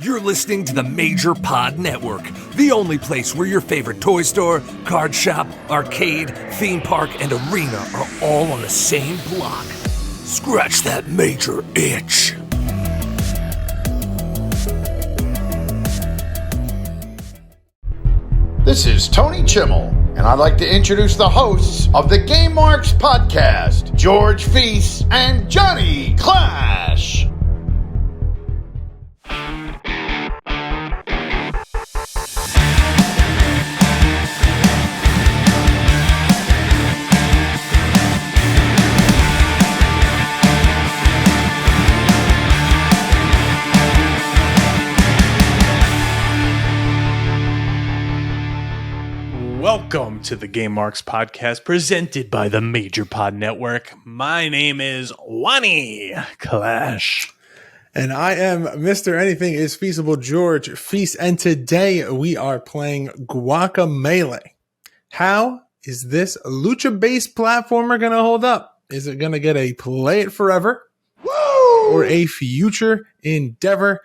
You're listening to the Major Pod Network, the only place where your favorite toy store, card shop, arcade, theme park, and arena are all on the same block. Scratch that major itch. This is Tony Chimmel, and I'd like to introduce the hosts of the Game Marks podcast, George Feis and Johnny Clash. Welcome to the Game Marks podcast presented by the Major Pod Network. My name is Johnny Clash. And I am Mr. Anything is Feasible George Feis, and today we are playing Guacamelee. How is this Lucha-based platformer going to hold up? Is it going to get a play it forever? Woo! Or a future endeavor?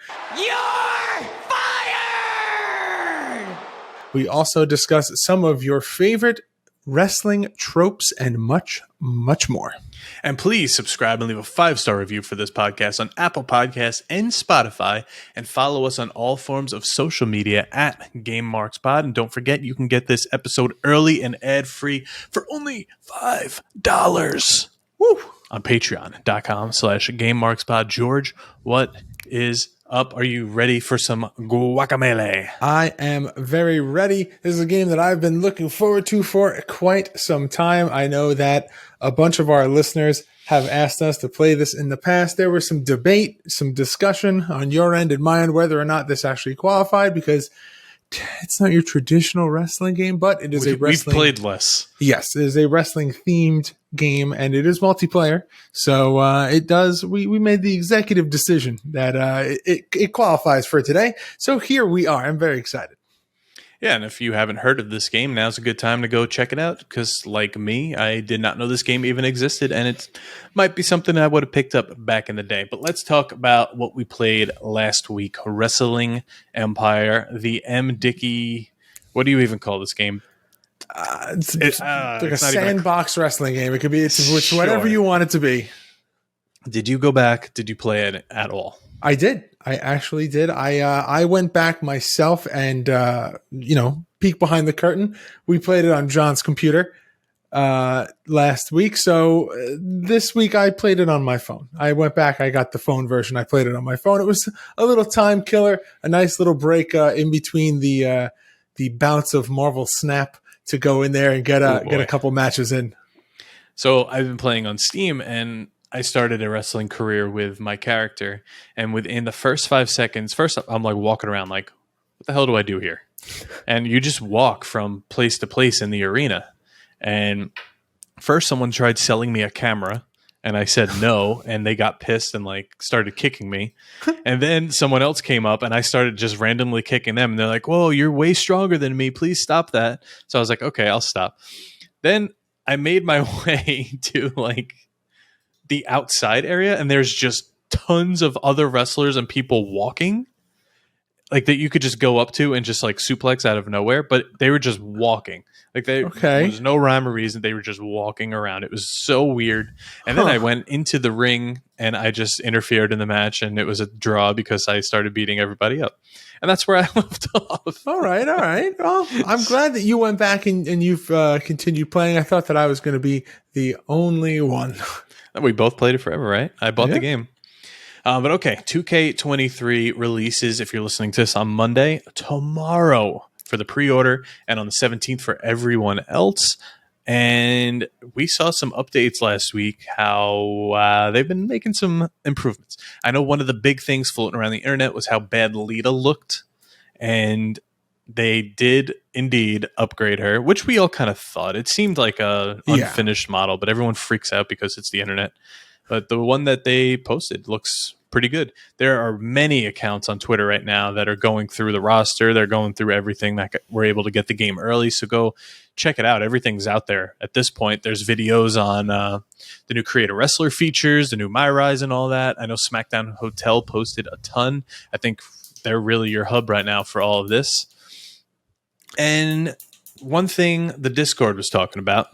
We also discuss some of your favorite wrestling tropes and much, much more. And please subscribe and leave a 5-star review for this podcast on Apple Podcasts and Spotify. And follow us on all forms of social media at Game Marks Pod. And don't forget, you can get this episode early and ad-free for only $5. Woo! On patreon.com/GameMarksPod. George, what is up? Are you ready for some Guacamelee? I am very ready. This is a game that I've been looking forward to for quite some time. I know that a bunch of our listeners have asked us to play this in the past. There was some debate, some discussion on your end and my end whether or not this actually qualified, because it's not your traditional wrestling game, but it is a wrestling. We've played less. Yes, it is a wrestling themed game, and it is multiplayer. So it does. We made the executive decision that it qualifies for today. So here we are. I'm very excited. Yeah, and if you haven't heard of this game, now's a good time to go check it out, because like me, I did not know this game even existed, and it might be something I would have picked up back in the day. But let's talk about what we played last week. Wrestling Empire, the M. Dickey, what do you even call this game? It's like a sandbox wrestling game. It could be it's whatever you want it to be. Did you go back? Did you play it at all? I did. I actually did. I went back myself and peeked behind the curtain. We played it on John's computer last week. So this week I played it on my phone. I went back. I got the phone version. I played it on my phone. It was a little time killer, a nice little break in between the bouts of Marvel Snap to go in there and get a couple matches in. So I've been playing on Steam, and I started a wrestling career with my character, and within the first 5 seconds, I'm like walking around like, what the hell do I do here? And you just walk from place to place in the arena. And first someone tried selling me a camera, and I said no, and they got pissed and like started kicking me. And then someone else came up, and I started just randomly kicking them, and they're like, whoa, you're way stronger than me. Please stop that. So I was like, okay, I'll stop. Then I made my way to like the outside area, and there's just tons of other wrestlers and people walking like that you could just go up to and just like suplex out of nowhere, but they were just walking. Like there was no rhyme or reason. They were just walking around. It was so weird. And then I went into the ring and I just interfered in the match, and it was a draw because I started beating everybody up. And that's where I left off. All right. Well, I'm glad that you went back and you've continued playing. I thought that I was going to be the only one. We both played it forever, right? I bought the game. But okay, 2K23 releases, if you're listening to this on Monday, tomorrow for the pre-order, and on the 17th for everyone else. And we saw some updates last week, how they've been making some improvements. I know one of the big things floating around the internet was how bad Lita looked, and they did indeed upgrade her, which we all kind of thought. It seemed like a unfinished model, but everyone freaks out because it's the internet. But the one that they posted looks pretty good. There are many accounts on Twitter right now that are going through the roster. They're going through everything that we're able to get the game early. So go check it out. Everything's out there at this point. There's videos on the new Create a Wrestler features, the new My Rise and all that. I know SmackDown Hotel posted a ton. I think they're really your hub right now for all of this. And one thing the Discord was talking about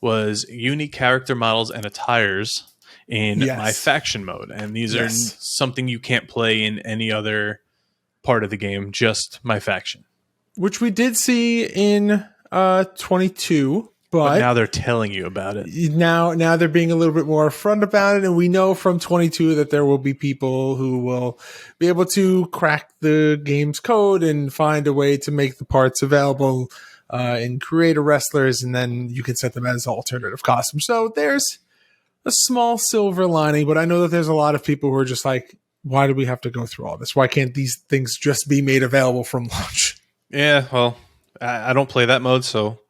was unique character models and attires in my faction mode. And these are something you can't play in any other part of the game, just my faction. Which we did see in 22, but now they're telling you about it. Now they're being a little bit more upfront about it, and we know from 22 that there will be people who will be able to crack the game's code and find a way to make the parts available in creator wrestlers, and then you can set them as alternative costumes. So there's a small silver lining, but I know that there's a lot of people who are just like, why do we have to go through all this? Why can't these things just be made available from launch? Yeah, well, I don't play that mode, so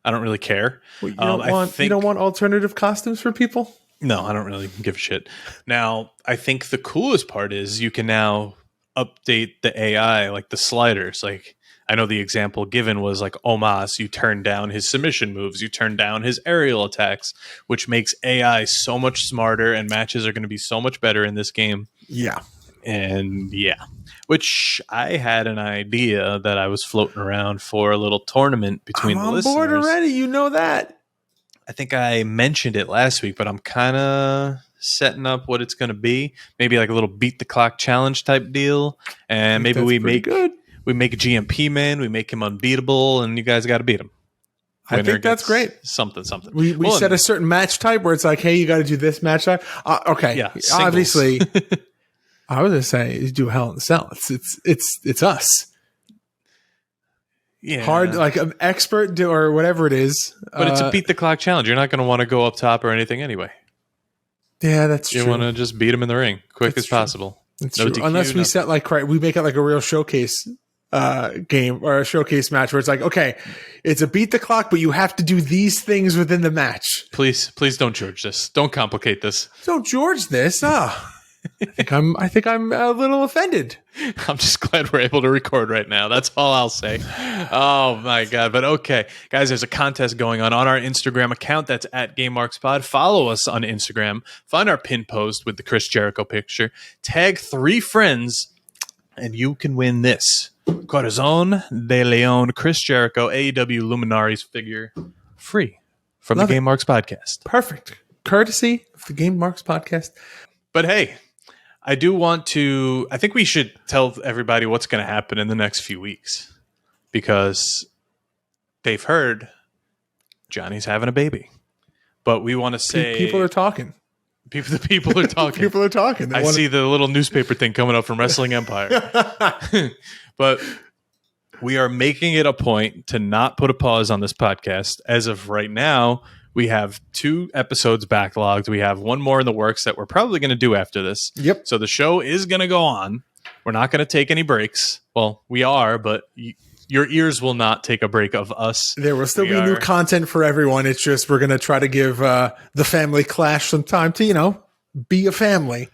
I don't really care. Well, you don't want alternative costumes for people? No, I don't really give a shit. Now, I think the coolest part is you can now update the AI, like the sliders. Like, I know the example given was like Omos, you turn down his submission moves, you turn down his aerial attacks, which makes AI so much smarter, and matches are going to be so much better in this game. Yeah. And which I had an idea that I was floating around for a little tournament between the listeners. I'm on board already, you know that. I think I mentioned it last week, but I'm kind of setting up what it's going to be. Maybe like a little beat the clock challenge type deal, and maybe we make a GMP man, we make him unbeatable, and you guys got to beat him. I think that's great. Something. We set a certain match type where it's like, hey, you got to do this match type. Okay, yeah, obviously. I was going to say, you do Hell in the Cell. It's us. Yeah. Hard, like an expert or whatever it is. But it's a beat the clock challenge. You're not going to want to go up top or anything anyway. Yeah, that's true. You want to just beat him in the ring quick as possible. That's true. Unless we set we make it like a real showcase game or a showcase match where it's like, okay, it's a beat the clock, but you have to do these things within the match. Please don't George this. Don't complicate this. Don't George this. I think I'm a little offended. I'm just glad we're able to record right now. That's all I'll say. Oh my God. But okay, guys, there's a contest going on our Instagram account. That's at GameMarksPod. Follow us on Instagram. Find our pin post with the Chris Jericho picture. Tag 3 friends, and you can win this Corazon de Leon Chris Jericho AEW Luminaries figure free from the Game Marks podcast. Perfect. Courtesy of the Game Marks podcast. But hey, I think we should tell everybody what's going to happen in the next few weeks, because they've heard Johnny's having a baby. But we want to say... People are talking. The people are talking. People are talking. I see the little newspaper thing coming up from Wrestling Empire. But we are making it a point to not put a pause on this podcast. As of right now, we have 2 episodes backlogged. We have 1 more in the works that we're probably going to do after this. Yep. So the show is going to go on. We're not going to take any breaks. Well, we are, but your ears will not take a break of us. There will still be new content for everyone. It's just we're going to try to give the family Clash some time to, be a family.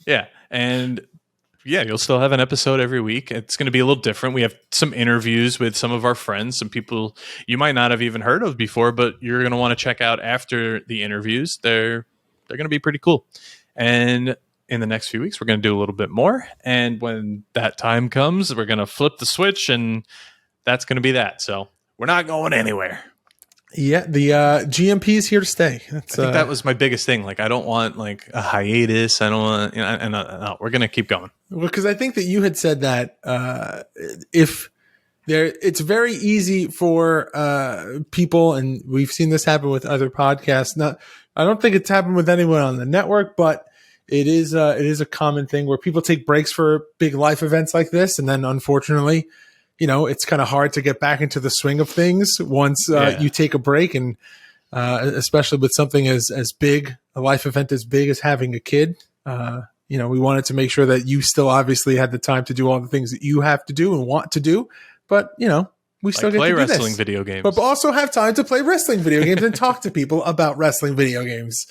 Yeah. And yeah, you'll still have an episode every week. It's going to be a little different. We have some interviews with some of our friends, some people you might not have even heard of before, but you're going to want to check out after the interviews. They're going to be pretty cool. And in the next few weeks, we're going to do a little bit more. And when that time comes, we're going to flip the switch, and that's going to be that. So we're not going anywhere. Yeah, the GMP is here to stay. I think that was my biggest thing. Like, I don't want like a hiatus. I don't want, no, we're going to keep going. Well, because I think that you had said that it's very easy for people, and we've seen this happen with other podcasts. I don't think it's happened with anyone on the network, but it is a common thing where people take breaks for big life events like this, and then unfortunately, it's kind of hard to get back into the swing of things once you take a break, and especially with something as big, a life event as big as having a kid. We wanted to make sure that you still obviously had the time to do all the things that you have to do and want to do, but we still get to play do wrestling this. Video games, but also have time to play wrestling video games and talk to people about wrestling video games.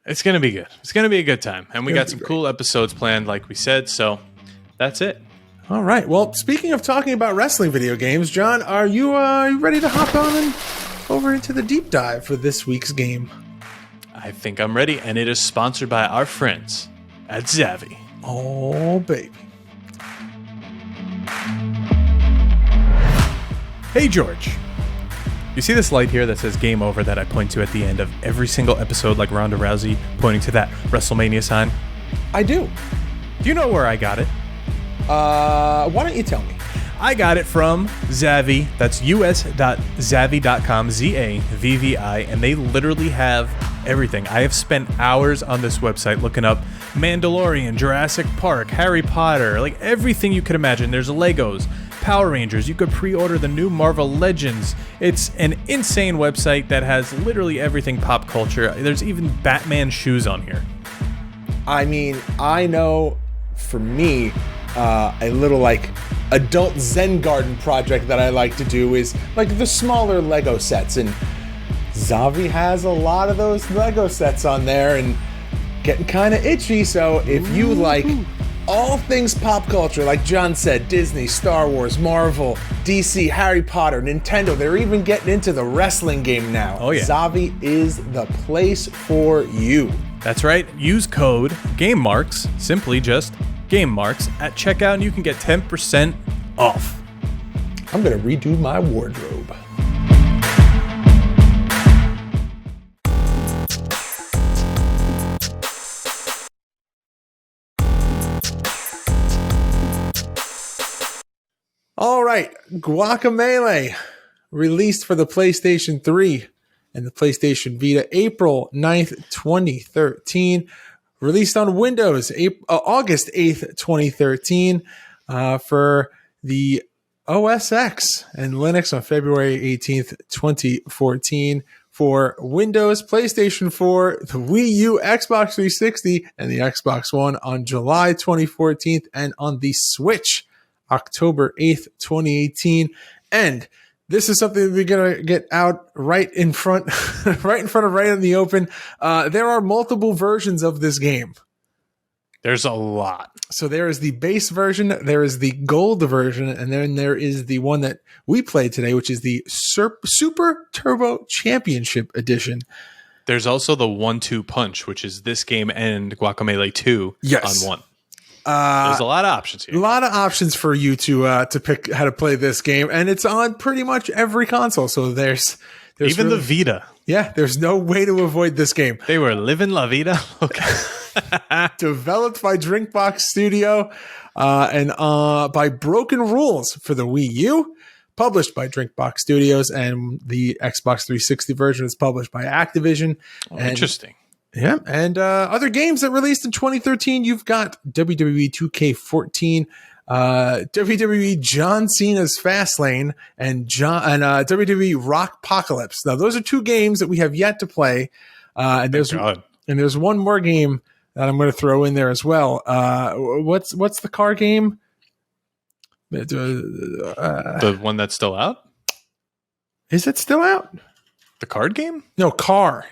It's going to be good. It's going to be a good time, and we got some cool episodes planned, like we said. So that's it. All right. Well, speaking of talking about wrestling video games, John, are you ready to hop on and over into the deep dive for this week's game? I think I'm ready, and it is sponsored by our friends at Zavvi. Oh, baby. Hey, George. You see this light here that says game over that I point to at the end of every single episode, like Ronda Rousey pointing to that WrestleMania sign? I do. Do you know where I got it? Why don't you tell me? I got it from Zavvi. That's us.zavvi.com, Z-A-V-V-I, and they literally have everything. I have spent hours on this website looking up Mandalorian, Jurassic Park, Harry Potter, like everything you could imagine. There's Legos, Power Rangers. You could pre-order the new Marvel Legends. It's an insane website that has literally everything pop culture. There's even Batman shoes on here. I mean, I know for me, a little like adult Zen garden project that I like to do is like the smaller Lego sets, and Zavvi has a lot of those Lego sets on there and getting kind of itchy. So if you like all things pop culture, like John said, Disney, Star Wars, Marvel, DC, Harry Potter, Nintendo, they're even getting into the wrestling game now. Oh yeah. Zavvi is the place for you. That's right. Use code GameMarks, simply just GameMarks, at checkout, and you can get 10% off. I'm going to redo my wardrobe. All right, Guacamelee, released for the PlayStation 3 and the PlayStation Vita April 9th, 2013. Released on Windows August 8th, 2013 for the OS X and Linux on February 18th, 2014 for Windows, PlayStation 4, the Wii U, Xbox 360, and the Xbox One on July 2014 and on the Switch October 8th, 2018. And this is something we're going to get out right in front, right in the open. There are multiple versions of this game. There's a lot. So there is the base version, there is the gold version, and then there is the one that we played today, which is the Super Turbo Championship Edition. There's also the 1-2 punch, which is this game and Guacamelee 2 on one. There's a lot of options here. A lot of options for you to pick how to play this game, and it's on pretty much every console. So there's even really, the Vita. Yeah, there's no way to avoid this game. They were living La Vida. Okay. Developed by Drinkbox Studio and by Broken Rules for the Wii U. Published by Drinkbox Studios, and the Xbox 360 version is published by Activision. Oh, interesting. Yeah, and other games that released in 2013, you've got WWE 2K14, WWE John Cena's Fastlane, and WWE Rockpocalypse. Now, those are two games that we have yet to play, and there's one more game that I'm going to throw in there as well. What's the car game? The one that's still out? Is it still out? The card game? No, car.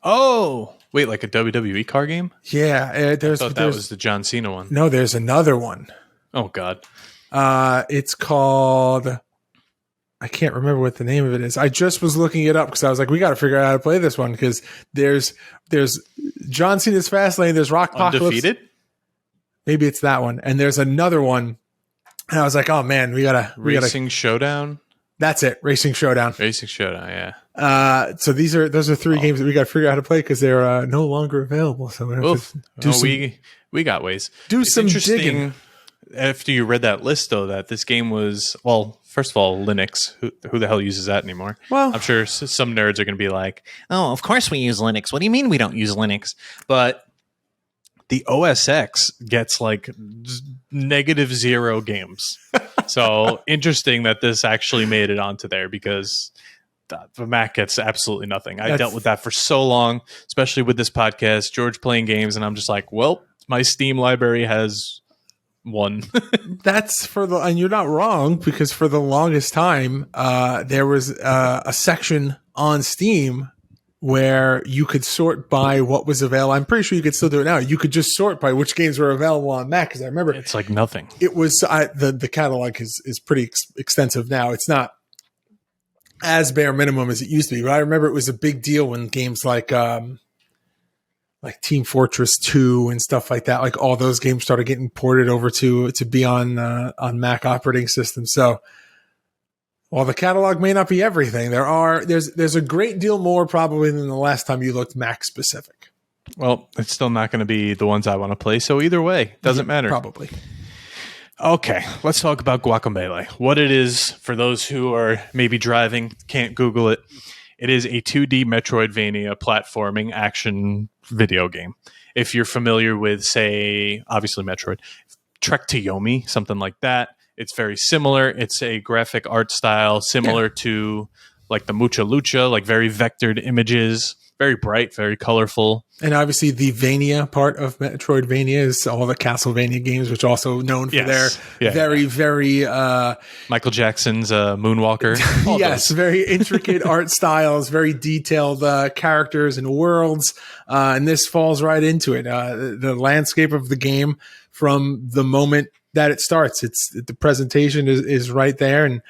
Oh, wait, like a WWE car game? Yeah, I thought that was the John Cena one. No, there's another one. Oh God. It's called, I can't remember what the name of it is. I just was looking it up because I was like, we got to figure out how to play this one, because there's John Cena's Fastlane, there's Rockpocalypse. Undefeated? Maybe it's that one. And there's another one. And I was like, oh man, we gotta Racing Showdown. That's it. Racing Showdown. Racing Showdown. Yeah. So those are three games that we got to figure out how to play, because they're no longer available. So we got ways. Do some digging. After you read that list, though, that this game was, well, first of all, Linux. Who the hell uses that anymore? Well, I'm sure some nerds are going to be like, "Oh, of course we use Linux. What do you mean we don't use Linux?" But the OS X gets like -0 games. So interesting that this actually made it onto there, because the Mac gets absolutely nothing. I dealt with that for so long, especially with this podcast, George playing games, and I'm just like, well, my Steam library has one. That's and you're not wrong, because for the longest time, there was a section on Steam where you could sort by what was available. I'm pretty sure you could still do it now. You could just sort by which games were available on Mac, because I remember it's like nothing. It was the catalog is pretty extensive now. It's not as bare minimum as it used to be, but I remember it was a big deal when games like Team Fortress 2 and stuff like that, like all those games started getting ported over to be on Mac operating systems. So While the catalog may not be everything, there's a great deal more probably than the last time you looked Mac specific. Well, it's still not going to be the ones I want to play, so either way, doesn't matter. Probably. Okay, let's talk about Guacamelee. What it is, for those who are maybe driving, can't Google it, it is a 2D Metroidvania platforming action video game. If you're familiar with, say, obviously Metroid, Trek to Yomi, something like that, it's very similar. It's a graphic art style similar to like the Mucha Lucha, like very vectored images, very bright, very colorful. And obviously the Vania part of Metroidvania is all the Castlevania games, which are also known for their very Michael Jackson's Moonwalker. Yes, very intricate art styles, very detailed characters and worlds. And this falls right into it. The landscape of the game from the moment that it starts, the presentation is right there. And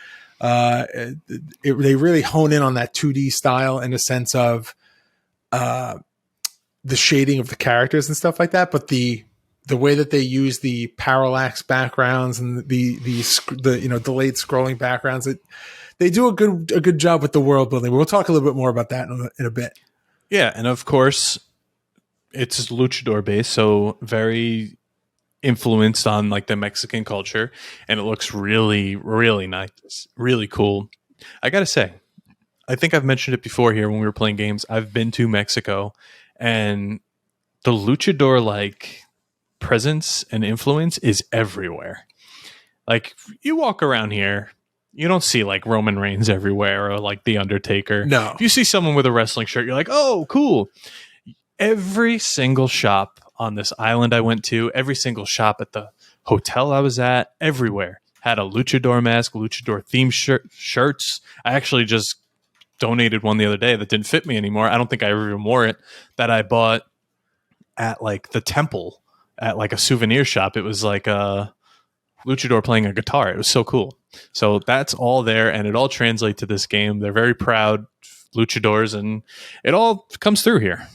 they really hone in on that 2D style in a sense of the shading of the characters and stuff like that, but the way that they use the parallax backgrounds and the delayed scrolling backgrounds, they do a good job with the world building. We'll talk a little bit more about that in a bit. Yeah, and of course, it's luchador based, so very influenced on like the Mexican culture, and it looks really, really nice, really cool. I gotta say, I think I've mentioned it before here when we were playing games. I've been to Mexico, and the luchador like presence and influence is everywhere. Like you walk around here, you don't see like Roman Reigns everywhere or like The Undertaker. No. If you see someone with a wrestling shirt, you're like, oh, cool. Every single shop on this island I went to, every single shop at the hotel I was at, everywhere had a luchador mask, luchador themed shirts. I actually just donated one the other day that didn't fit me anymore. I don't think I ever even wore it, that I bought at like the temple at like a souvenir shop. It was like a luchador playing a guitar. It was so cool. So that's all there, and it all translates to this game. They're very proud luchadors, and it all comes through here.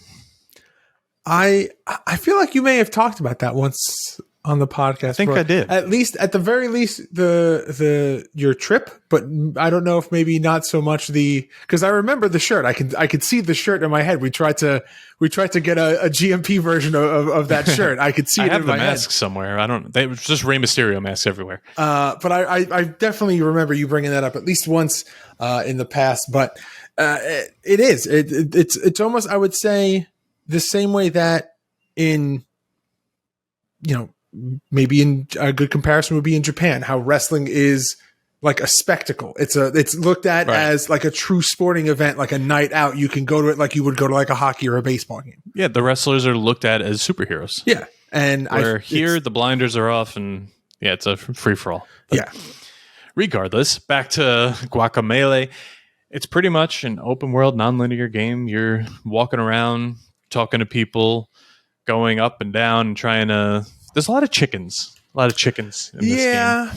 I feel like you may have talked about that once on the podcast. I think I did. At the very least, your trip, but I don't know if maybe not so much because I remember the shirt. I could see the shirt in my head. We tried to get a GMP version of that shirt. I could see it in my head. I have the mask somewhere. They was just Rey Mysterio masks everywhere. But I definitely remember you bringing that up at least once in the past. But it's almost, I would say, the same way that maybe in a good comparison would be in Japan, how wrestling is like a spectacle. It's looked at as like a true sporting event, like a night out. You can go to it like you would go to like a hockey or a baseball game. Yeah, the wrestlers are looked at as superheroes. Yeah, and here the blinders are off, and yeah, it's a free for all. Yeah. Regardless, back to Guacamelee. It's pretty much an open world, nonlinear game. You're walking around, talking to people, going up and down, and trying to. There's a lot of chickens in this game.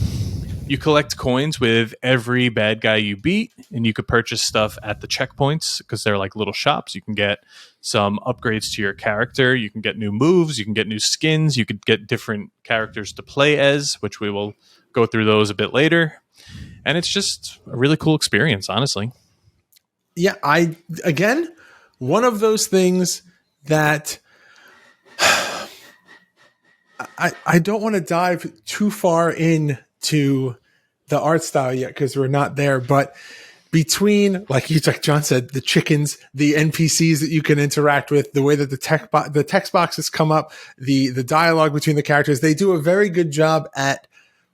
You collect coins with every bad guy you beat, and you could purchase stuff at the checkpoints because they're like little shops. You can get some upgrades to your character. You can get new moves. You can get new skins. You could get different characters to play as, which we will go through those a bit later. And it's just a really cool experience, honestly. Yeah, one of those things that I don't want to dive too far into the art style yet because we're not there, but between, like John said, the chickens, the NPCs that you can interact with, the way that the text boxes come up, the dialogue between the characters, they do a very good job at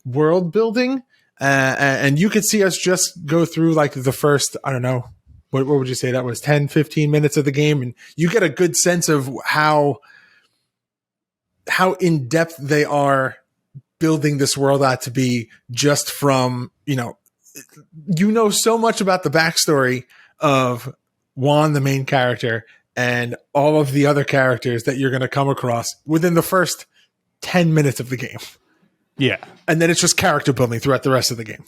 world building. And you could see us just go through like the first, I don't know, what would you say that was, 10, 15 minutes of the game, and you get a good sense of how in depth they are building this world out to be, just from, so much about the backstory of Juan, the main character, and all of the other characters that you're going to come across within the first 10 minutes of the game. Yeah. And then it's just character building throughout the rest of the game.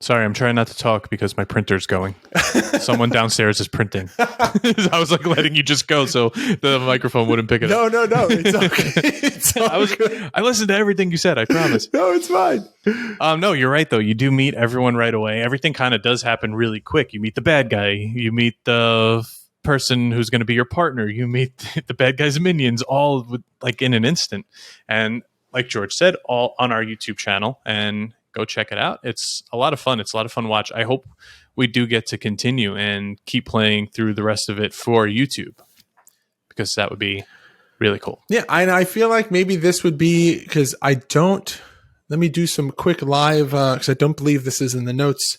Sorry, I'm trying not to talk because my printer's going. Someone downstairs is printing. I was like letting you just go so the microphone wouldn't pick it up. No. It's okay. It's all good. I listened to everything you said, I promise. No, it's fine. No, you're right, though. You do meet everyone right away. Everything kind of does happen really quick. You meet the bad guy. You meet the person who's going to be your partner. You meet the bad guy's minions all like in an instant. And like George said, all on our YouTube channel. And go check it out. It's a lot of fun. It's a lot of fun to watch. I hope we do get to continue and keep playing through the rest of it for YouTube, because that would be really cool. Yeah, and I feel like maybe this would be, because let me do some quick live, because I don't believe this is in the notes.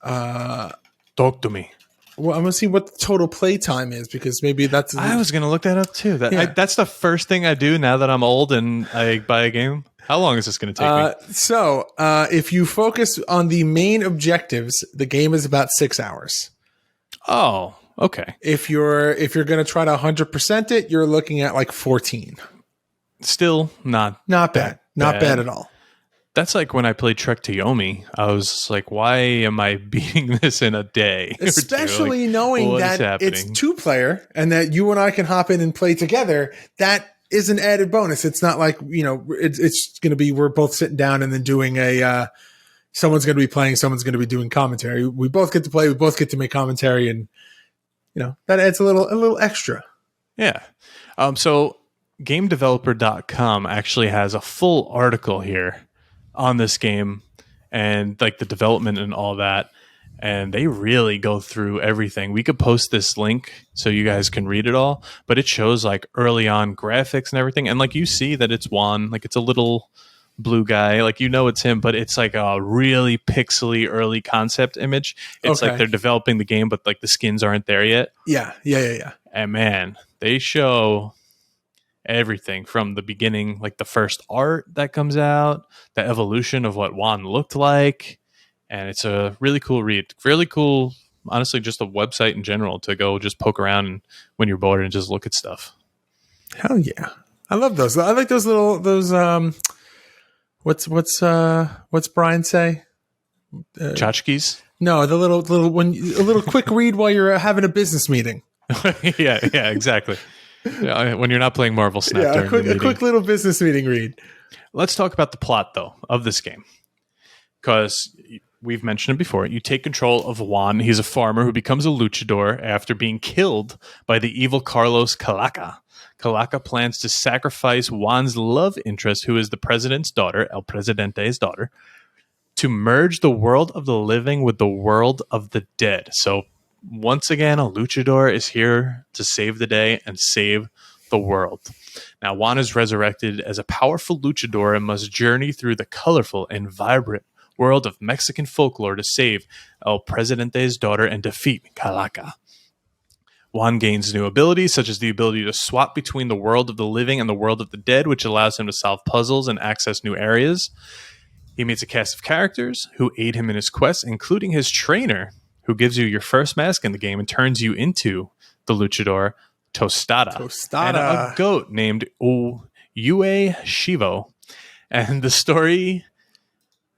Talk to me. Well, I'm going to see what the total play time is, because maybe that's... I was going to look that up too. That's the first thing I do now that I'm old and I buy a game. How long is this going to take me? So, if you focus on the main objectives, the game is about 6 hours. Oh, okay. If you're going to try to 100% it, you're looking at like 14. Still not bad. Not bad at all. That's like when I played Trek to Yomi. I was like, why am I beating this in a day? Especially knowing that it's 2-player and that you and I can hop in and play together. That is an added bonus. It's not like, it's going to be, we're both sitting down and then doing someone's going to be playing, someone's going to be doing commentary. We both get to play. We both get to make commentary, and, that adds a little extra. Yeah. So GameDeveloper.com actually has a full article here on this game and like the development and all that. And they really go through everything. We could post this link so you guys can read it all, but it shows like early on graphics and everything. And like you see that it's Juan, like it's a little blue guy, like it's him, but it's like a really pixely early concept image. It's like they're developing the game, but like the skins aren't there yet. Yeah. And man, they show everything from the beginning, like the first art that comes out, the evolution of what Juan looked like. And it's a really cool read. Really cool, honestly, just a website in general to go just poke around and when you're bored and just look at stuff. Hell yeah. I love those. I like those what's Brian say? Tchotchkes? No, the little quick read while you're having a business meeting. yeah, exactly. When you're not playing Marvel Snap during the meeting. A quick little business meeting read. Let's talk about the plot, though, of this game. Because we've mentioned it before. You take control of Juan. He's a farmer who becomes a luchador after being killed by the evil Carlos Calaca. Calaca plans to sacrifice Juan's love interest, who is the president's daughter, El Presidente's daughter, to merge the world of the living with the world of the dead. So once again, a luchador is here to save the day and save the world. Now, Juan is resurrected as a powerful luchador and must journey through the colorful and vibrant world of Mexican folklore to save El Presidente's daughter and defeat Calaca. Juan gains new abilities, such as the ability to swap between the world of the living and the world of the dead, which allows him to solve puzzles and access new areas. He meets a cast of characters who aid him in his quest, including his trainer, who gives you your first mask in the game and turns you into the luchador Tostada. And a goat named Yue Shivo. And the story...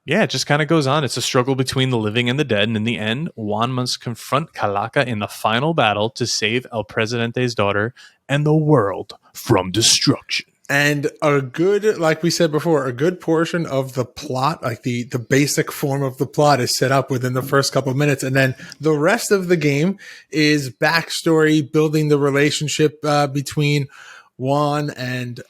it just kind of goes on. It's a struggle between the living and the dead, and in the end, Juan must confront Calaca in the final battle to save El Presidente's daughter and the world from destruction. And a good, like we said before, a good portion of the plot, like the basic form of the plot, is set up within the first couple of minutes, and then the rest of the game is backstory, building the relationship between Juan and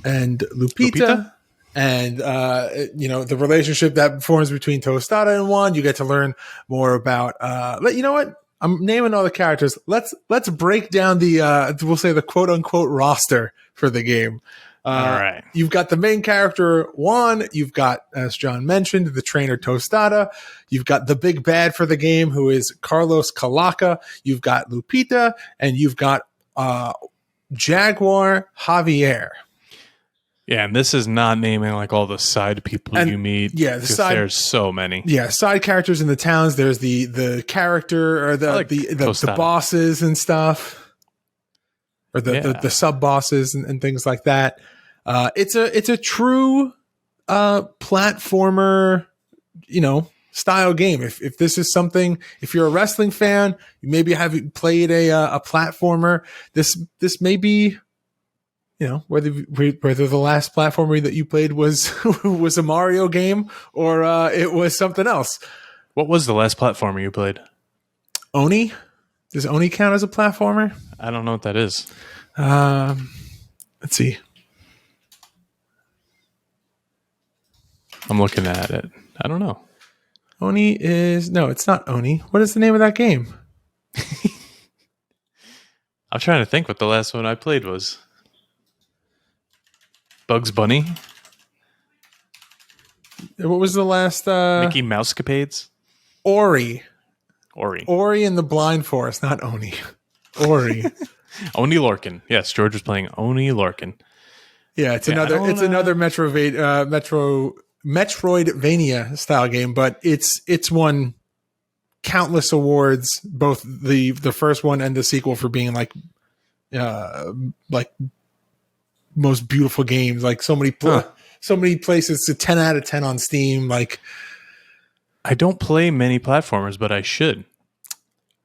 Lupita? And, the relationship that forms between Tostada and Juan. You get to learn more about, you know what? I'm naming all the characters. Let's break down we'll say the quote unquote roster for the game. All right. You've got the main character, Juan. You've got, as John mentioned, the trainer Tostada. You've got the big bad for the game, who is Carlos Calaca. You've got Lupita, and you've got, Jaguar Javier. Yeah, and this is not naming like all the side people you meet. Yeah, there's so many. Yeah, side characters in the towns. There's the character or the bosses and stuff, or the sub bosses and things like that. It's a true platformer style game. If this is something, if you're a wrestling fan, you maybe haven't played a platformer. This may be, whether the last platformer that you played was was a Mario game or it was something else. What was the last platformer you played? Oni? Does Oni count as a platformer? I don't know what that is. Let's see. I'm looking at it. I don't know. Oni is... No, it's not Oni. What is the name of that game? I'm trying to think what the last one I played was. Bugs Bunny? What was the last... Mickey Mousecapades? Ori. Ori and the Blind Forest, not Oni. Ori. Oni Lorcan. Yes, George was playing Oni Lorcan. Yeah, it's another Metroidvania style game, but it's won countless awards, both the first one and the sequel, for being like most beautiful games. Like so many places. It's a 10 out of 10 on Steam. Like, I don't play many platformers, but I should.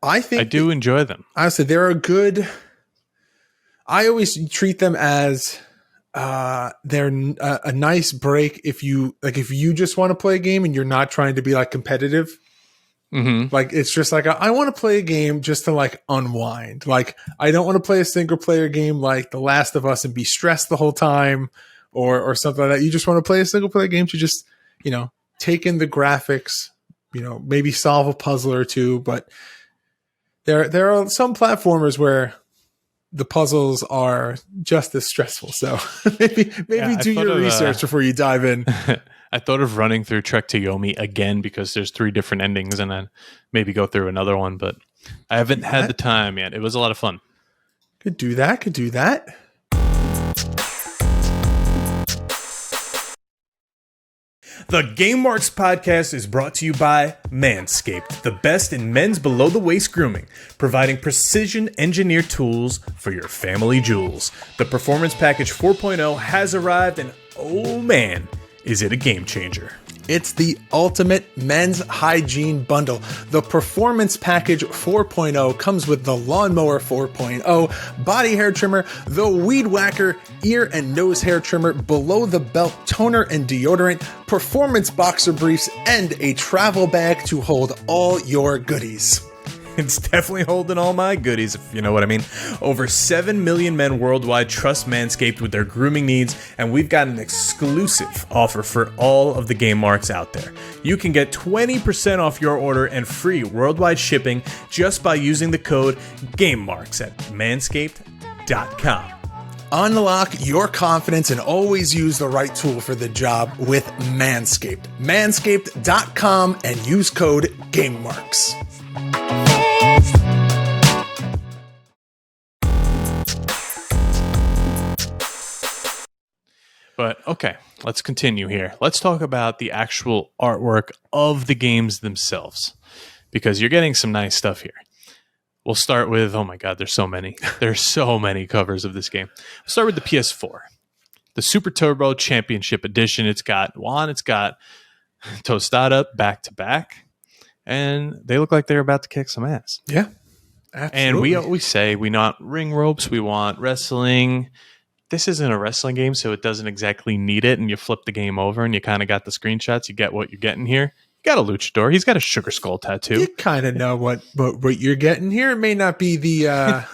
I think I do enjoy them. Honestly, they're a good. I always treat them as they're a nice break if you just want to play a game and you're not trying to be like competitive. Mm-hmm. Like, it's just like I want to play a game just to like unwind. Like, I don't want to play a single player game like The Last of Us and be stressed the whole time or something like that. You just want to play a single player game to just take in the graphics, maybe solve a puzzle or two. But there are some platformers where the puzzles are just as stressful. So maybe do your research before you dive in. I thought of running through Trek to Yomi again because there's 3 different endings, and then maybe go through another one, but I haven't had the time yet. It was a lot of fun. Could do that. The Game Marks podcast is brought to you by Manscaped, the best in men's below-the-waist grooming, providing precision-engineered tools for your family jewels. The Performance Package 4.0 has arrived, and oh man, is it a game changer. It's the ultimate men's hygiene bundle. The Performance Package 4.0 comes with the Lawnmower 4.0, body hair trimmer, the Weed Whacker, ear and nose hair trimmer, below the belt toner and deodorant, performance boxer briefs, and a travel bag to hold all your goodies. It's definitely holding all my goodies, if you know what I mean. Over 7 million men worldwide trust Manscaped with their grooming needs, and we've got an exclusive offer for all of the Game Marks out there. You can get 20% off your order and free worldwide shipping just by using the code GameMarks at manscaped.com. Unlock your confidence and always use the right tool for the job with Manscaped. Manscaped.com and use code GameMarks. But okay, let's continue here. Let's talk about the actual artwork of the games themselves, because you're getting some nice stuff here. We'll start with, oh my God, there's so many. There's so many covers of this game. We'll start with the PS4. The Super Turbo Championship Edition. It's got Juan, it's got Tostada back to back, and they look like they're about to kick some ass. Yeah, absolutely. And we always say we want ring ropes, we want wrestling. This isn't a wrestling game, so it doesn't exactly need it, and you flip the game over and you kind of got the screenshots. You get what you're getting here. You got a luchador. He's got a sugar skull tattoo. You kind of know what you're getting here. It may not be the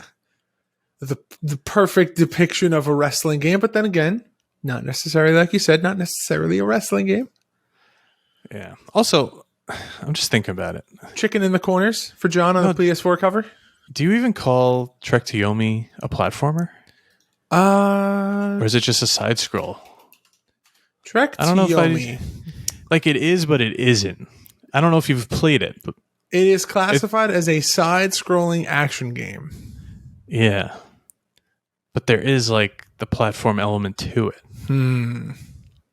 the perfect depiction of a wrestling game, but then again, not necessarily, like you said, not necessarily a wrestling game. Yeah. Also, I'm just thinking about it. Chicken in the corners for John on the PS4 cover. Do you even call Trek to Yomi a platformer? Or is it just a side scroll? Trek to I don't know Yomi. if like it is, but it isn't. I don't know if you've played it, but it is classified as a side-scrolling action game. Yeah, but there is like the platform element to it.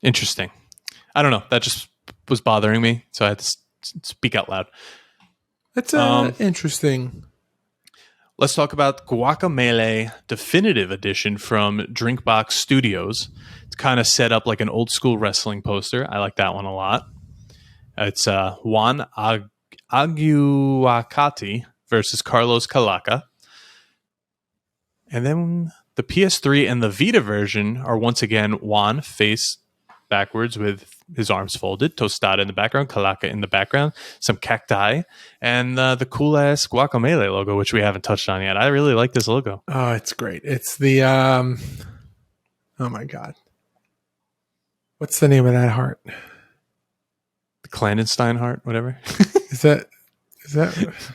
Interesting. I don't know. That just was bothering me, so I had to speak out loud. That's interesting. Let's talk about Guacamelee Definitive Edition from Drinkbox Studios. It's kind of set up like an old school wrestling poster. I like that one a lot. It's Juan Aguacate versus Carlos Calaca. And then the PS3 and the Vita version are once again Juan face backwards with his arms folded, Tostada in the background, Calaca in the background, some cacti, and the cool-ass Guacamelee logo, which we haven't touched on yet. I really like this logo. Oh, it's great. It's the, oh my God. What's the name of that heart? The Clandestine heart, whatever. Is that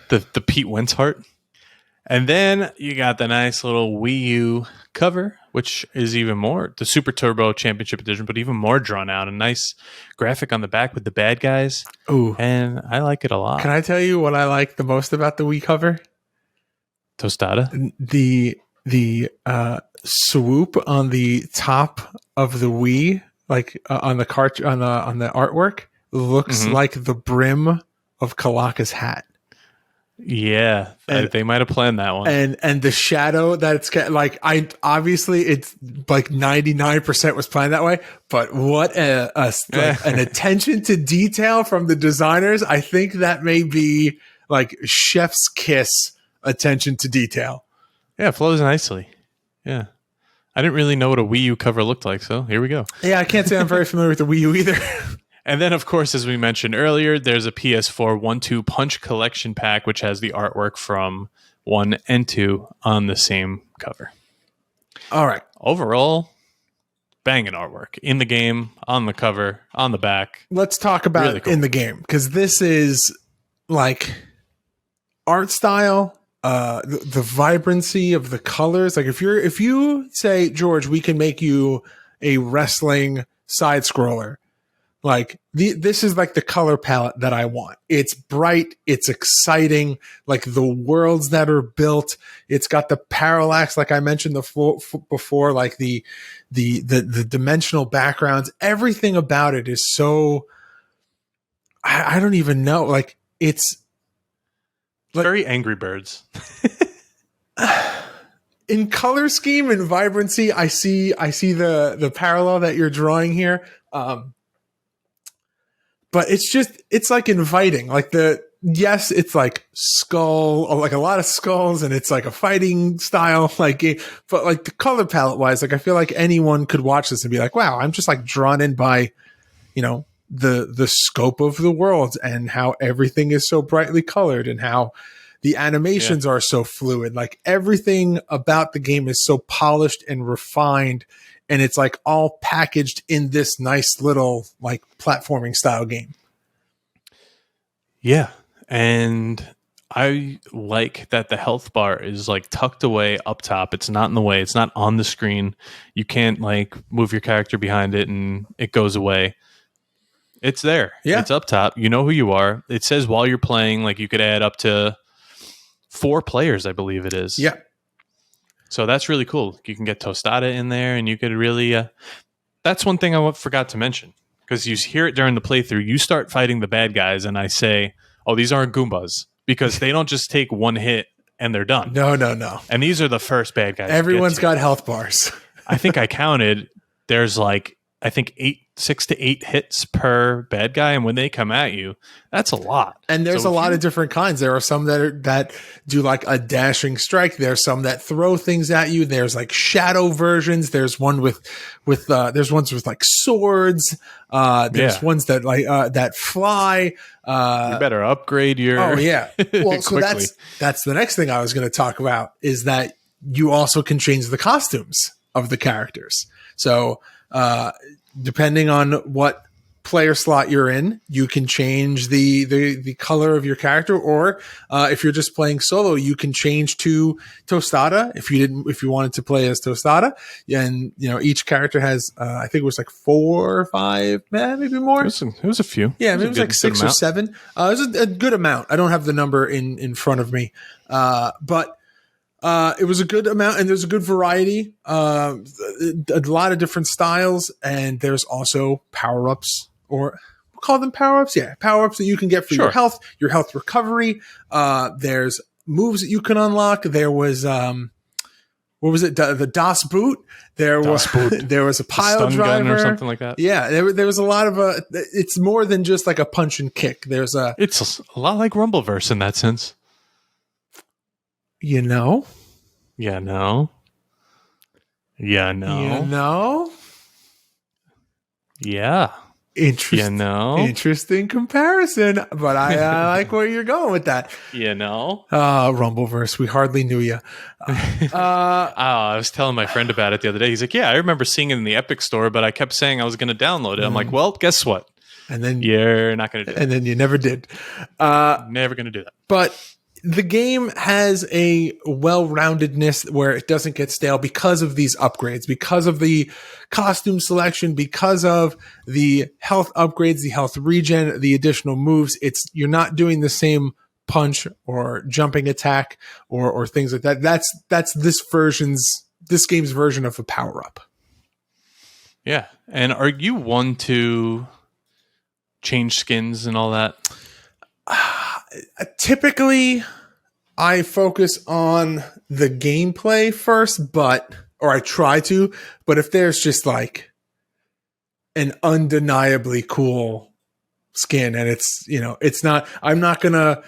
the Pete Wentz heart? And then you got the nice little Wii U cover, which is even more the Super Turbo Championship Edition, but even more drawn out. A nice graphic on the back with the bad guys. Ooh. And I like it a lot. Can I tell you what I like the most about the Wii cover? Tostada? The swoop on the top of the Wii, like on the on the artwork, looks like the brim of Calaca's hat. Yeah, they might have planned that one. And the shadow that it's like, obviously it's like 99% was planned that way, but what an attention to detail from the designers. I think that may be like chef's kiss attention to detail. Yeah, it flows nicely. Yeah. I didn't really know what a Wii U cover looked like, so here we go. Yeah, I can't say I'm very familiar with the Wii U either. And then, of course, as we mentioned earlier, there's a PS4 1-2 Punch Collection Pack, which has the artwork from 1 and 2 on the same cover. All right. Overall, banging artwork. In the game, on the cover, on the back. Let's talk about really cool. In the game, because this is like art style, the vibrancy of the colors. Like if you say, George, we can make you a wrestling side scroller. Like this is like the color palette that I want. It's bright. It's exciting. Like the worlds that are built. It's got the parallax, like I mentioned before. Like the dimensional backgrounds. Everything about it is so. I don't even know. Like it's like, very Angry Birds. In color scheme and vibrancy, I see the parallel that you're drawing here. But it's like inviting, like it's like skull, or like a lot of skulls, and it's like a fighting style, like, but like the color palette wise, like I feel like anyone could watch this and be like, wow, I'm just like drawn in by, the scope of the world and how everything is so brightly colored and how the animations are so fluid. Like everything about the game is so polished and refined. And it's like all packaged in this nice little like platforming style game. Yeah. And I like that the health bar is like tucked away up top. It's not in the way. It's not on the screen. You can't like move your character behind it and it goes away. It's there. Yeah. It's up top. You know who you are. It says while you're playing, like you could add up to 4 players, I believe it is. Yeah. So that's really cool. You can get Tostada in there, and you could really... that's one thing I forgot to mention, because you hear it during the playthrough. You start fighting the bad guys, and I say, oh, these aren't Goombas, because they don't just take one hit, and they're done. No. And these are the first bad guys. Everyone's got health bars. I think I counted. There's like, I think 6 to 8 hits per bad guy, and when they come at you, that's a lot. And there's a lot of different kinds. There are some that do like a dashing strike. There's some that throw things at you. There's like shadow versions. There's one there's ones with like swords. There's ones that like that fly. You better upgrade your. Oh yeah. Well, so that's the next thing I was going to talk about, is that you also can change the costumes of the characters. So. Depending on what player slot you're in, you can change the color of your character, or if you're just playing solo, you can change to Tostada if you wanted to play as Tostada. And each character has I think it was like 4 or 5, maybe more. It was a few. Yeah, maybe it was like 6 or 7. It was a good amount. I don't have the number in front of me, but. It was a good amount, and there's a good variety, a lot of different styles, and there's also power-ups, or we'll call them power-ups. Yeah, power-ups that you can get for your health recovery. There's moves that you can unlock. There was, what was it? The Das Boot. There was a pile stun driver gun or something like that. Yeah, there was a lot of it's more than just like a punch and kick. It's a lot like Rumbleverse in that sense. You know. Yeah, no. Yeah, no. You know. Yeah. Interesting. You know. Interesting comparison, but I like where you're going with that. You know. Rumbleverse, we hardly knew you. I was telling my friend about it the other day. He's like, "Yeah, I remember seeing it in the Epic Store, but I kept saying I was going to download it." I'm like, "Well, guess what? And then you're not going to do it." And then you never did. Never going to do that. But the game has a well-roundedness where it doesn't get stale because of these upgrades, because of the costume selection, because of the health upgrades, the health regen, the additional moves. You're not doing the same punch or jumping attack or things like that. That's this game's version of a power-up. Yeah. And are you one to change skins and all that? Typically, I focus on the gameplay first, or I try to, but if there's just like an undeniably cool skin and I'm not gonna,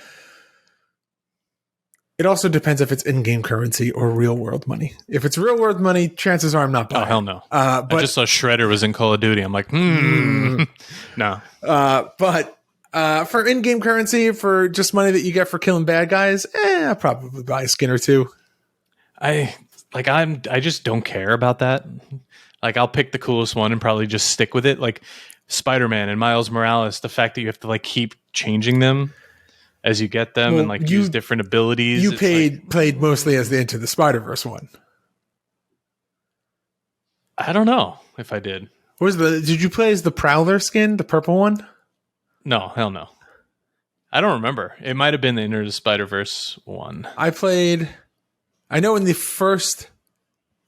it also depends if it's in-game currency or real-world money. If it's real-world money, chances are I'm not buying. Oh, hell no. But I just saw Shredder was in Call of Duty. I'm like, no. But for in-game currency, for just money that you get for killing bad guys, I'll probably buy a skin or two. I just don't care about that. Like, I'll pick the coolest one and probably just stick with it. Like Spider-Man and Miles Morales, the fact that you have to like keep changing them as you get them and like use different abilities. You played mostly as the Into the Spider-Verse one. I don't know if I did. Did you play as the Prowler skin, the purple one? No, hell no. I don't remember. It might have been the Into the Spider-Verse one. I know in the first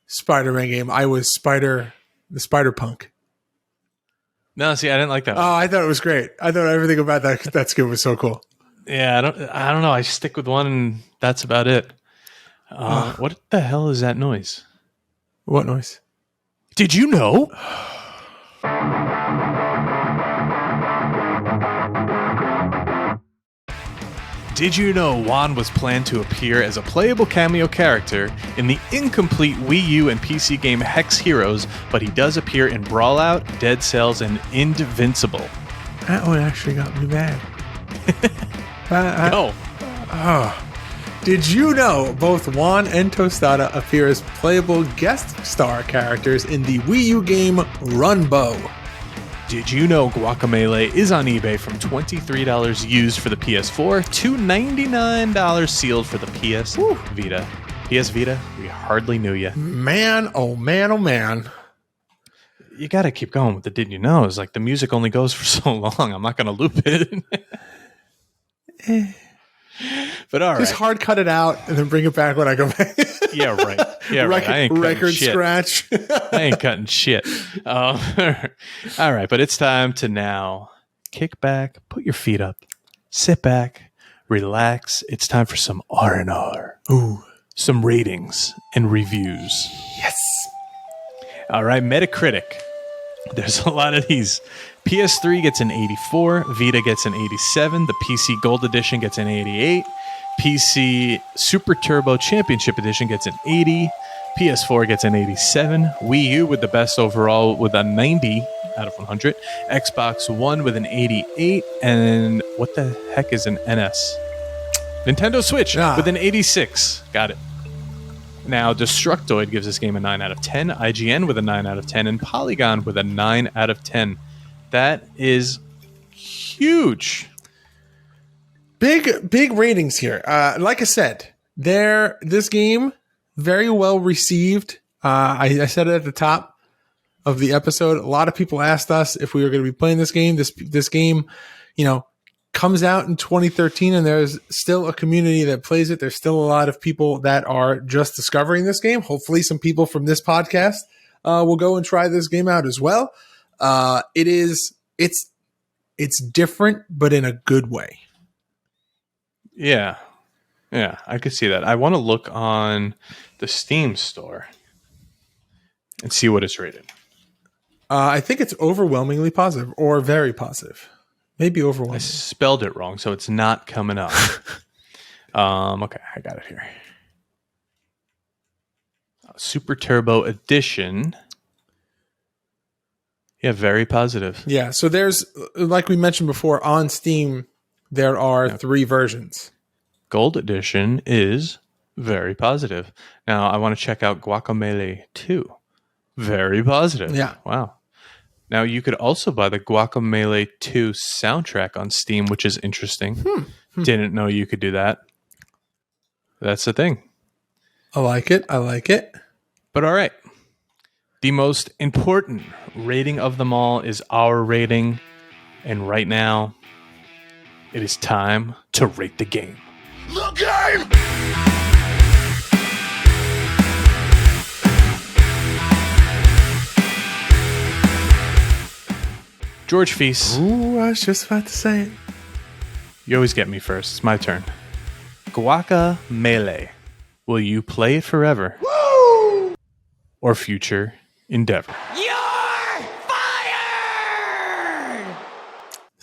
Spider-Man game, I was the Spider-Punk. No, see, I didn't like that one. Oh, I thought it was great. I thought everything about that skin was so cool. Yeah, I don't know. I stick with one and that's about it. What the hell is that noise? What noise? Did you know? Did you know Juan was planned to appear as a playable cameo character in the incomplete Wii U and PC game Hex Heroes, but he does appear in Brawlout, Dead Cells, and Invincible? That one actually got me mad. No. Did you know both Juan and Tostada appear as playable guest star characters in the Wii U game Runbow? Did you know Guacamelee is on eBay from $23 used for the PS4 to $99 sealed for the PS Vita? PS Vita, we hardly knew you. Man, oh man, oh man. You got to keep going with the did you know. It's like the music only goes for so long. I'm not going to loop it. But all right. Just hard cut it out and then bring it back when I go back. Yeah, right. Yeah, right. I ain't cutting record shit. scratch. I ain't cutting shit. All right, but it's time to now kick back, put your feet up, sit back, relax. It's time for some R&R. Ooh. Some ratings and reviews. Yes. All right, Metacritic. There's a lot of these. PS3 gets an 84, Vita gets an 87, the PC Gold Edition gets an 88, PC Super Turbo Championship Edition gets an 80, PS4 gets an 87, Wii U with the best overall with a 90 out of 100, Xbox One with an 88, and what the heck is an NS? Nintendo Switch with an 86. Got it. Now, Destructoid gives this game a 9 out of 10, IGN with a 9 out of 10, and Polygon with a 9 out of 10. That is huge. Big ratings here. Like I said, this game very well received. I said it at the top of the episode. A lot of people asked us if we were going to be playing this game. This game, comes out in 2013, and there's still a community that plays it. There's still a lot of people that are just discovering this game. Hopefully, some people from this podcast will go and try this game out as well. It's different, but in a good way. Yeah. Yeah, I could see that. I want to look on the Steam store and see what it's rated. I think it's overwhelmingly positive or very positive. Maybe I overwhelming. spelled it wrong, so it's not coming up. Okay, I got it here. Super Turbo Edition. Yeah, very positive. Yeah, so there's, like we mentioned before, on Steam, there are 3 versions. Gold Edition is very positive. Now, I want to check out Guacamelee 2. Very positive. Yeah. Wow. Now, you could also buy the Guacamelee 2 soundtrack on Steam, which is interesting. Didn't know you could do that. That's the thing. I like it. But all right. The most important rating of them all is our rating. And right now, it is time to rate the game. The game! George Feis, Ooh, I was just about to say it. you always get me first. It's my turn. Guacamelee. Will you play it forever? Woo! Or future endeavor?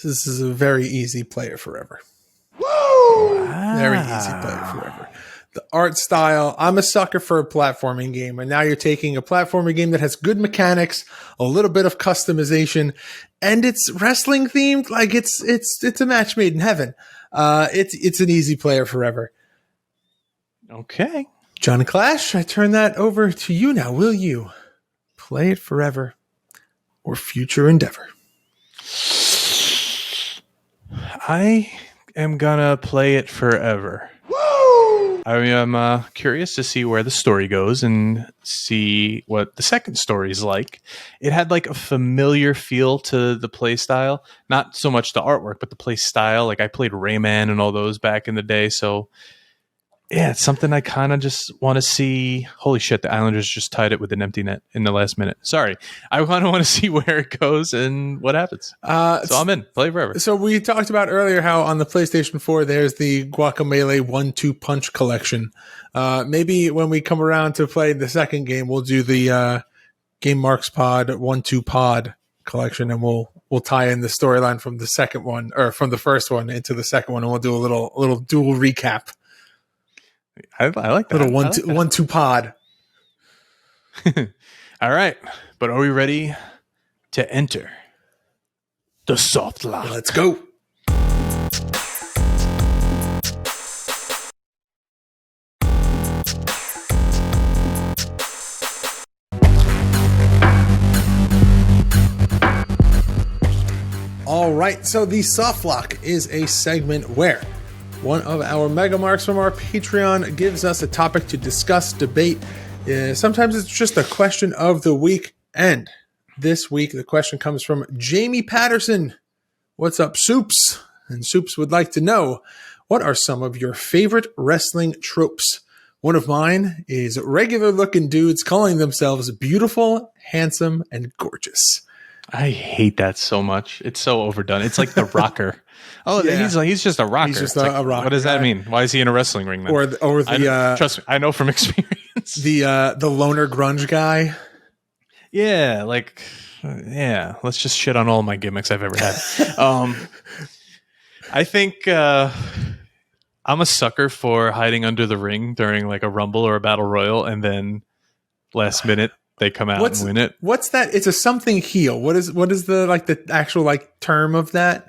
This is a very easy player forever. Woo! Very easy player forever. The art style, I'm a sucker for a platforming game, and now you're taking a platforming game that has good mechanics, a little bit of customization, and it's wrestling themed. Like it's a match made in heaven. It's an easy player forever. Okay. Johnny Clash, I turn that over to you now. Will you play it forever or future endeavor? I am gonna play it forever. Woo! I am curious to see where the story goes and see what the second story is like. It had like a familiar feel to the play style, not so much the artwork, but the play style. Like I played Rayman and all those back in the day, so yeah, it's something I kind of just want to see. Holy shit, the Islanders just tied it with an empty net in the last minute. Sorry. I kind of want to see where it goes and what happens. So I'm in. Play forever. So we talked about earlier how on the PlayStation 4, there's the Guacamelee 1-2 Punch collection. Maybe when we come around to play the second game, we'll do the Game Marks Pod 1-2 Pod collection, and we'll tie in the storyline from the second one, or from the first one into the second one, and we'll do a little dual recap. I like that. Little I like that. 1-2 pod. All right. But are we ready to enter the soft lock? Let's go. All right. So the soft lock is a segment where one of our mega marks from our Patreon gives us a topic to discuss, debate. Sometimes it's just a question of the week. And this week, the question comes from Jamie Patterson. What's up, Soups? And Soups would like to know, what are some of your favorite wrestling tropes? One of mine is regular looking dudes calling themselves beautiful, handsome, and gorgeous. I hate that so much. It's so overdone. It's like the rocker. Oh, Yeah. he's just a rocker. He's just It's a like, rocker what does that guy. mean? Why is he in a wrestling ring then? Or the trust me, I know from experience. the loner grunge guy. Yeah, let's just shit on all my gimmicks I've ever had. I think I'm a sucker for hiding under the ring during like a rumble or a battle royal, and then last minute they come out and win it. What's that? It's a something heel. What is the actual term of that?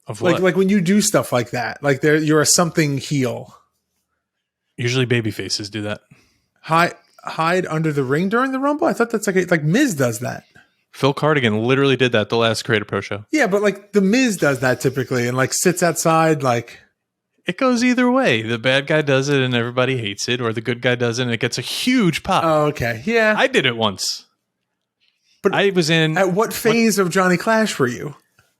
Of what? Like when you do stuff like that, like you're a something heel. Usually baby faces do that. Hide under the ring during the rumble. I thought that's like Miz does that. Phil Cardigan literally did that the last Creator Pro show. Yeah, but like the Miz does that typically, and like sits outside like. It goes either way. The bad guy does it and everybody hates it, or the good guy does it and it gets a huge pop. Oh, okay, yeah. I did it once. But I was in at what phase of Johnny Clash were you?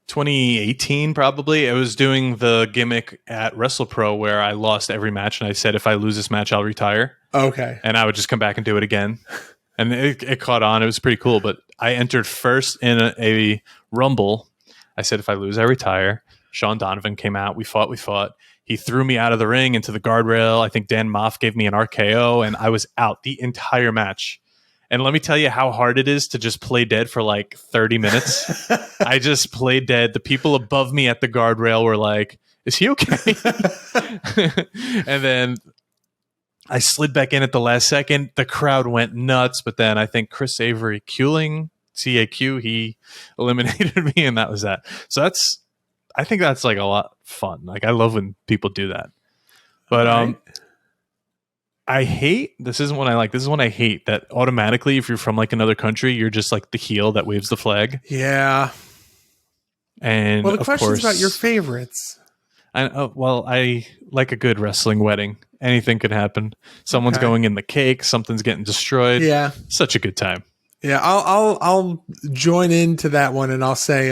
2018 probably. I was doing the gimmick at WrestlePro where I lost every match and I said if I lose this match I'll retire. Okay. And I would just come back and do it again. And it caught on. It was pretty cool. But I entered first in a rumble. I said if I lose I retire. Sean Donovan came out. We fought. He threw me out of the ring into the guardrail. I think Dan Moff gave me an RKO, and I was out the entire match. And let me tell you how hard it is to just play dead for like 30 minutes. I just played dead. The people above me at the guardrail were like, is he okay? And then I slid back in at the last second. The crowd went nuts. But then I think Chris Avery CAQ, he eliminated me, and that was that. So I think that's like a lot of fun. Like, I love when people do that. But I hate, this isn't what I like. This is what I hate, that automatically, if you're from like another country, you're just like the heel that waves the flag. Yeah. And Well, the of question's course, about your favorites. I like a good wrestling wedding. Anything could happen. Someone's going in the cake. Something's getting destroyed. Yeah. Such a good time. Yeah. I'll join into that one, and I'll say,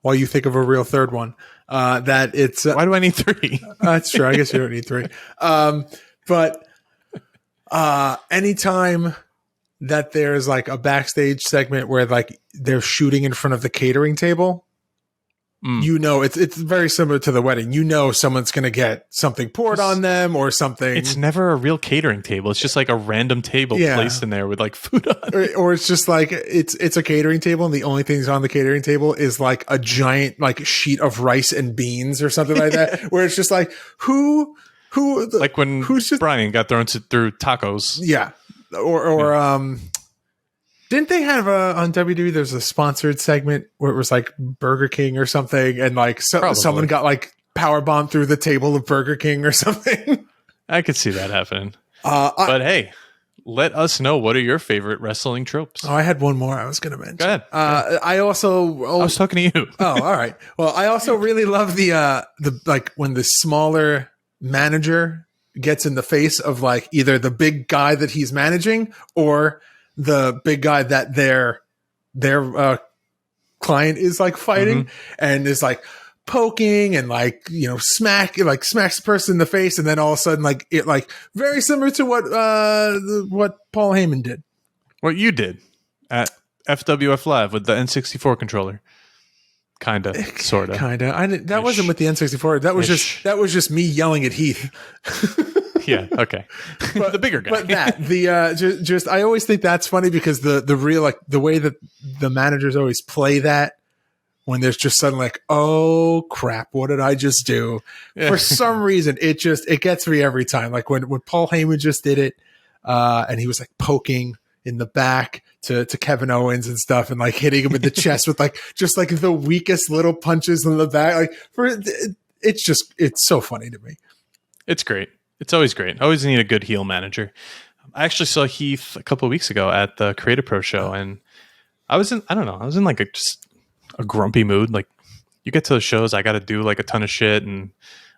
while you think of a real third one, that it's, Why do I need 3? that's true. I guess you don't need 3. But anytime that there's like a backstage segment where like they're shooting in front of the catering table, you know, it's very similar to the wedding. You know, someone's going to get something poured on them or something. It's never a real catering table. It's just like a random table placed in there with like food on it. Or it's just like it's a catering table, and the only things on the catering table is like a giant like sheet of rice and beans or something like that. Where it's just like who Like when Brian got through tacos. Yeah. Or didn't they have on WWE, there's a sponsored segment where it was like Burger King or something, and like someone got like power bombed through the table of Burger King or something? I could see that happening. But hey, let us know, what are your favorite wrestling tropes? I had one more I was going to mention. Go ahead. I was talking to you. Oh, all right. Well, I also really love the like when the smaller manager gets in the face of like either the big guy that he's managing or the big guy that their client is like fighting, and is like poking and like, you know, smacks the person in the face, and then all of a sudden like it like very similar to what Paul Heyman did. What you did at FWF Live with the N64 controller. Kinda, sorta. That wasn't with the N64. That was just me yelling at Heath. Yeah. Okay. But, the bigger guy. But that I always think that's funny, because the real, like the way that the managers always play that when there's just suddenly like, oh crap, what did I just do? Yeah. For some reason, it gets me every time. Like when Paul Heyman just did it, and he was like poking in the back to Kevin Owens and stuff, and like hitting him in the chest with like just like the weakest little punches in the back. Like it's so funny to me. It's great. It's always great. I always need a good heel manager. I actually saw Heath a couple of weeks ago at the Creative Pro show, and I was in like just a grumpy mood. Like, you get to the shows, I got to do like a ton of shit, and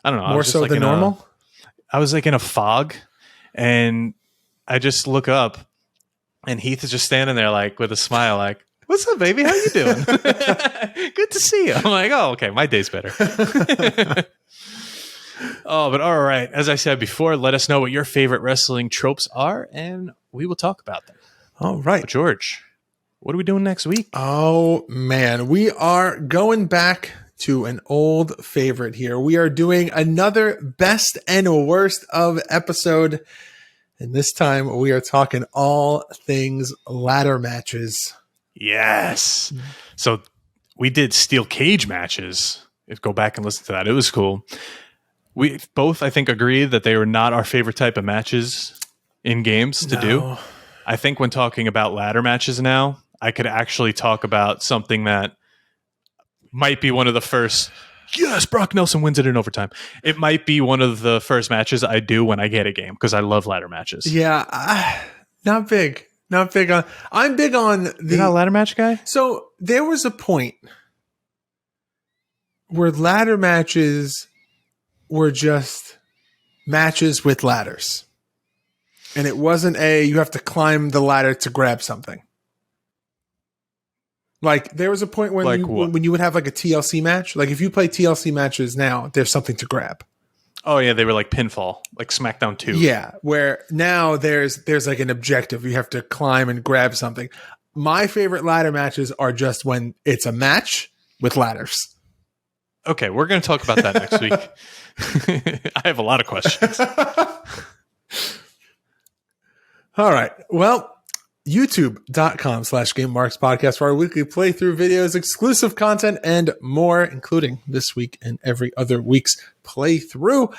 I don't know. More so than normal? I was like in a fog, and I just look up, and Heath is just standing there like with a smile, like, "What's up, baby? How you doing? Good to see you." I'm like, "Oh, okay, my day's better." Oh, but all right. As I said before, let us know what your favorite wrestling tropes are, and we will talk about them. All right. But George, what are we doing next week? Oh, man. We are going back to an old favorite here. We are doing another best and worst of episode. And this time we are talking all things ladder matches. Yes. So we did steel cage matches. Go back and listen to that. It was cool. We both, I think, agree that they were not our favorite type of matches in games to do. I think when talking about ladder matches now, I could actually talk about something that might be one of the first. Yes, Brock Nelson wins it in overtime. It might be one of the first matches I do when I get a game, because I love ladder matches. Yeah, not big. Not big on. I'm big on the. You're not a ladder match guy? So there was a point where ladder matches were just matches with ladders. And it wasn't you have to climb the ladder to grab something. Like, there was a point when you would have like a TLC match. Like, if you play TLC matches now, there's something to grab. Oh, yeah, they were like pinfall, like SmackDown 2. Yeah, where now there's like an objective. You have to climb and grab something. My favorite ladder matches are just when it's a match with ladders. Okay, we're going to talk about that next week. I have a lot of questions. All right. Well, youtube.com/GameMarks podcast for our weekly playthrough videos, exclusive content, and more, including this week and every other week's playthrough.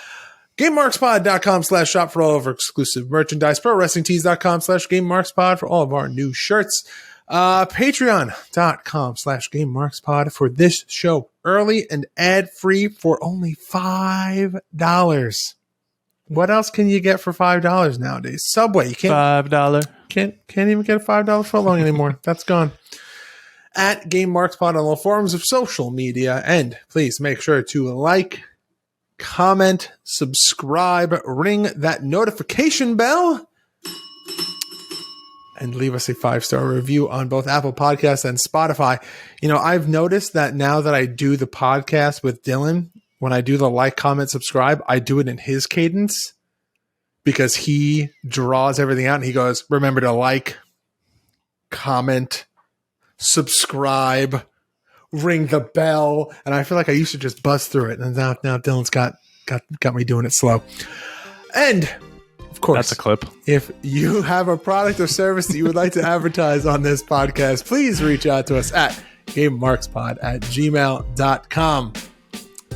GameMarksPod.com/shop for all of our exclusive merchandise. ProWrestlingTees.com/GameMarksPod for all of our new shirts. Patreon.com/GameMarksPod for this show early and ad-free for only $5. What else can you get for $5 nowadays? Subway. You can't $5. Can't even get a $5 footlong anymore. That's gone. At GameMarksPod on all forms of social media. And please make sure to like, comment, subscribe, ring that notification bell, and leave us a 5-star review on both Apple Podcasts and Spotify. You know, I've noticed that now that I do the podcast with Dylan, when I do the like, comment, subscribe, I do it in his cadence because he draws everything out and he goes, remember to like, comment, subscribe, ring the bell. And I feel like I used to just buzz through it. And now Dylan's got me doing it slow. And of course, that's a clip. If you have a product or service that you would like to advertise on this podcast, please reach out to us at GameMarksPod@gmail.com.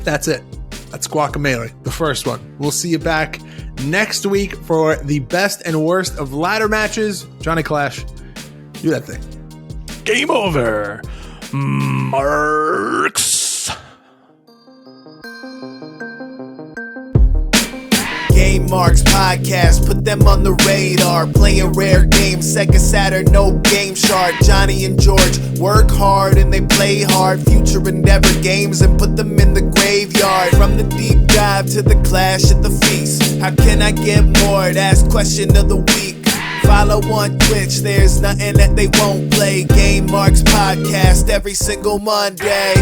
That's it. That's Guacamelee, the first one. We'll see you back next week for the best and worst of ladder matches. Johnny Clash, do that thing. Game over. Marks. Game Marks Podcast, put them on the radar. Playing rare games, Sega Saturn, no Game Shark. Johnny and George work hard and they play hard. Future endeavor games and put them in the graveyard. From the deep dive to the clash at the feast. How can I get more? That's question of the week. Follow on Twitch, there's nothing that they won't play. Game Marks Podcast every single Monday.